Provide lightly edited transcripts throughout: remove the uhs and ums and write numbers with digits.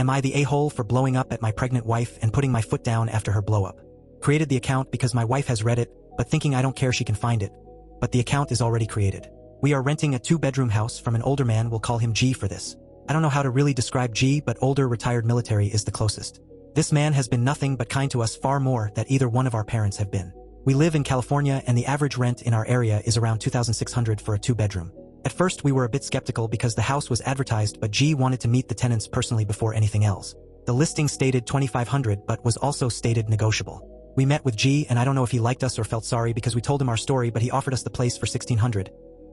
Am I the a-hole for blowing up at my pregnant wife and putting my foot down after her blow up? Created the account because my wife has read it, but thinking I don't care she can find it. But the account is already created. We are renting a 2-bedroom house from an older man, we'll call him G for this. I don't know how to really describe G, but older retired military is the closest. This man has been nothing but kind to us, far more than either one of our parents have been. We live in California and the average rent in our area is around $2,600 for a 2-bedroom. At first we were a bit skeptical because the house was advertised, but G wanted to meet the tenants personally before anything else. The listing stated $2,500 but was also stated negotiable. We met with G and I don't know if he liked us or felt sorry because we told him our story, but he offered us the place for $1,600.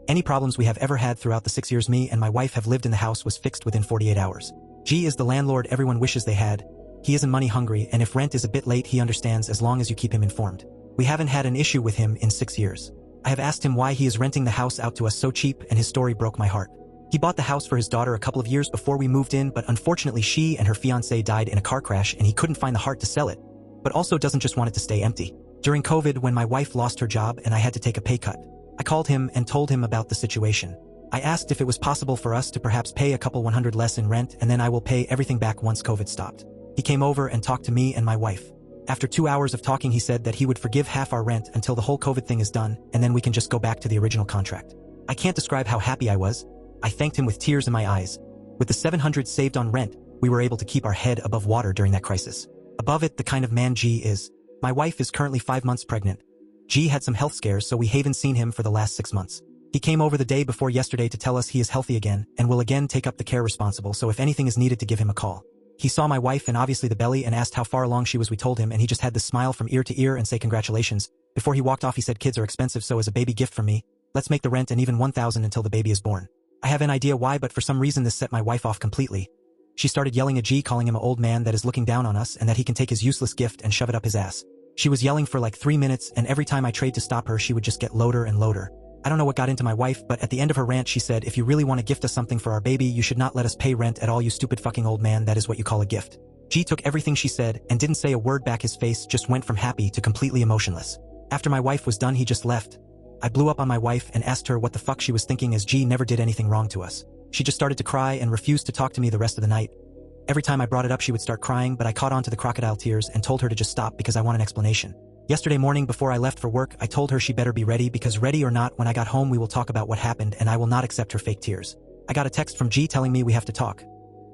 Any problems we have ever had throughout the 6 years me and my wife have lived in the house was fixed within 48 hours. G is the landlord everyone wishes they had. He isn't money hungry, and if rent is a bit late he understands as long as you keep him informed. We haven't had an issue with him in 6 years. I have asked him why he is renting the house out to us so cheap, and his story broke my heart. He bought the house for his daughter a couple of years before we moved in, but unfortunately she and her fiancé died in a car crash and he couldn't find the heart to sell it, but also doesn't just want it to stay empty. During COVID, when my wife lost her job and I had to take a pay cut, I called him and told him about the situation. I asked if it was possible for us to perhaps pay a couple $100 less in rent and then I will pay everything back once COVID stopped. He came over and talked to me and my wife. After 2 hours of talking he said that he would forgive half our rent until the whole COVID thing is done and then we can just go back to the original contract. I can't describe how happy I was. I thanked him with tears in my eyes. With the $700 saved on rent, we were able to keep our head above water during that crisis. Above it, the kind of man G is. My wife is currently 5 months pregnant. G had some health scares, so we haven't seen him for the last 6 months. He came over the day before yesterday to tell us he is healthy again and will again take up the care responsible, so if anything is needed to give him a call. He saw my wife and obviously the belly and asked how far along she was. We told him and he just had this smile from ear to ear and say congratulations. Before he walked off he said, kids are expensive, so as a baby gift from me, let's make the rent and even $1,000 until the baby is born. I have an idea why, but for some reason this set my wife off completely. She started yelling at G, calling him an old man that is looking down on us and that he can take his useless gift and shove it up his ass. She was yelling for like 3 minutes and every time I tried to stop her she would just get louder and louder. I don't know what got into my wife, but at the end of her rant she said, if you really want to gift us something for our baby you should not let us pay rent at all, you stupid fucking old man, that is what you call a gift. G took everything she said and didn't say a word back. His face just went from happy to completely emotionless. After my wife was done he just left. I blew up on my wife and asked her what the fuck she was thinking, as G never did anything wrong to us. She just started to cry and refused to talk to me the rest of the night. Every time I brought it up she would start crying, but I caught on to the crocodile tears and told her to just stop because I want an explanation. Yesterday morning before I left for work I told her she better be ready, because ready or not, when I got home we will talk about what happened and I will not accept her fake tears. I got a text from G telling me we have to talk.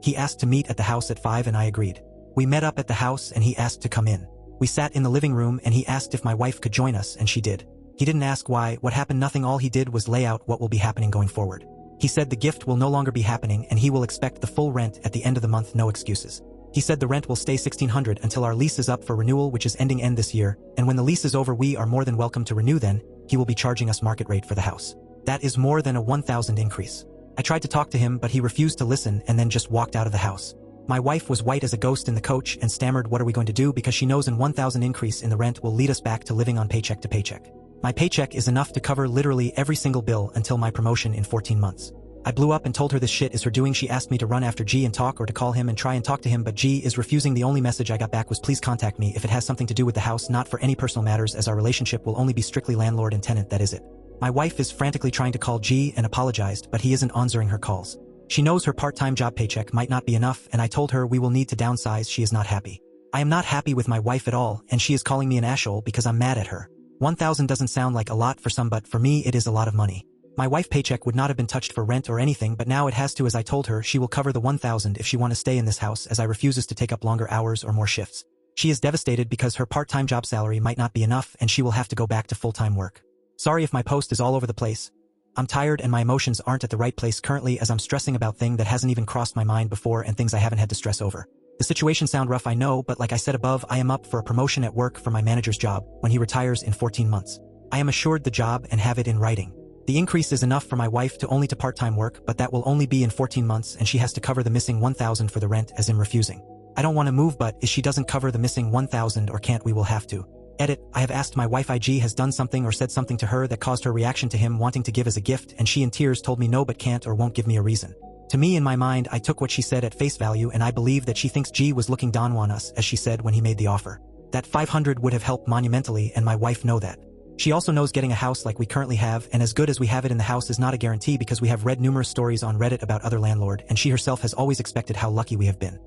He asked to meet at the house at 5 and I agreed. We met up at the house and he asked to come in. We sat in the living room and he asked if my wife could join us and she did. He didn't ask why, what happened, nothing. All he did was lay out what will be happening going forward. He said the gift will no longer be happening and he will expect the full rent at the end of the month, no excuses. He said the rent will stay $1,600 until our lease is up for renewal, which is ending end this year, and when the lease is over we are more than welcome to renew. Then he will be charging us market rate for the house. That is more than a $1,000 increase. I tried to talk to him but he refused to listen and then just walked out of the house. My wife was white as a ghost in the coach and stammered, what are we going to do, because she knows an $1,000 increase in the rent will lead us back to living on paycheck to paycheck. My paycheck is enough to cover literally every single bill until my promotion in 14 months. I blew up and told her this shit is her doing. She asked me to run after G and talk, or to call him and try and talk to him, but G is refusing. The only message I got back was, please contact me if it has something to do with the house, not for any personal matters, as our relationship will only be strictly landlord and tenant, that is it. My wife is frantically trying to call G and apologized, but he isn't answering her calls. She knows her part-time job paycheck might not be enough and I told her we will need to downsize. She is not happy. I am not happy with my wife at all and she is calling me an asshole because I'm mad at her. $1,000 doesn't sound like a lot for some, but for me it is a lot of money. My wife paycheck would not have been touched for rent or anything, but now it has to, as I told her she will cover the $1,000 if she want to stay in this house, as I refuses to take up longer hours or more shifts. She is devastated because her part-time job salary might not be enough and she will have to go back to full-time work. Sorry if my post is all over the place. I'm tired and my emotions aren't at the right place currently, as I'm stressing about things that hasn't even crossed my mind before and things I haven't had to stress over. The situation sound rough, I know, but like I said above, I am up for a promotion at work for my manager's job when he retires in 14 months. I am assured the job and have it in writing. The increase is enough for my wife to only to part-time work, but that will only be in 14 months and she has to cover the missing $1,000 for the rent, as in refusing. I don't want to move, but if she doesn't cover the missing $1,000 or can't, we will have to. Edit, I have asked my wife IG has done something or said something to her that caused her reaction to him wanting to give as a gift, and she in tears told me no but can't or won't give me a reason. To me, in my mind, I took what she said at face value and I believe that she thinks G was looking down on us, as she said when he made the offer. That $500 would have helped monumentally and my wife know that. She also knows getting a house like we currently have and as good as we have it in the house is not a guarantee, because we have read numerous stories on Reddit about other landlord and she herself has always expected how lucky we have been.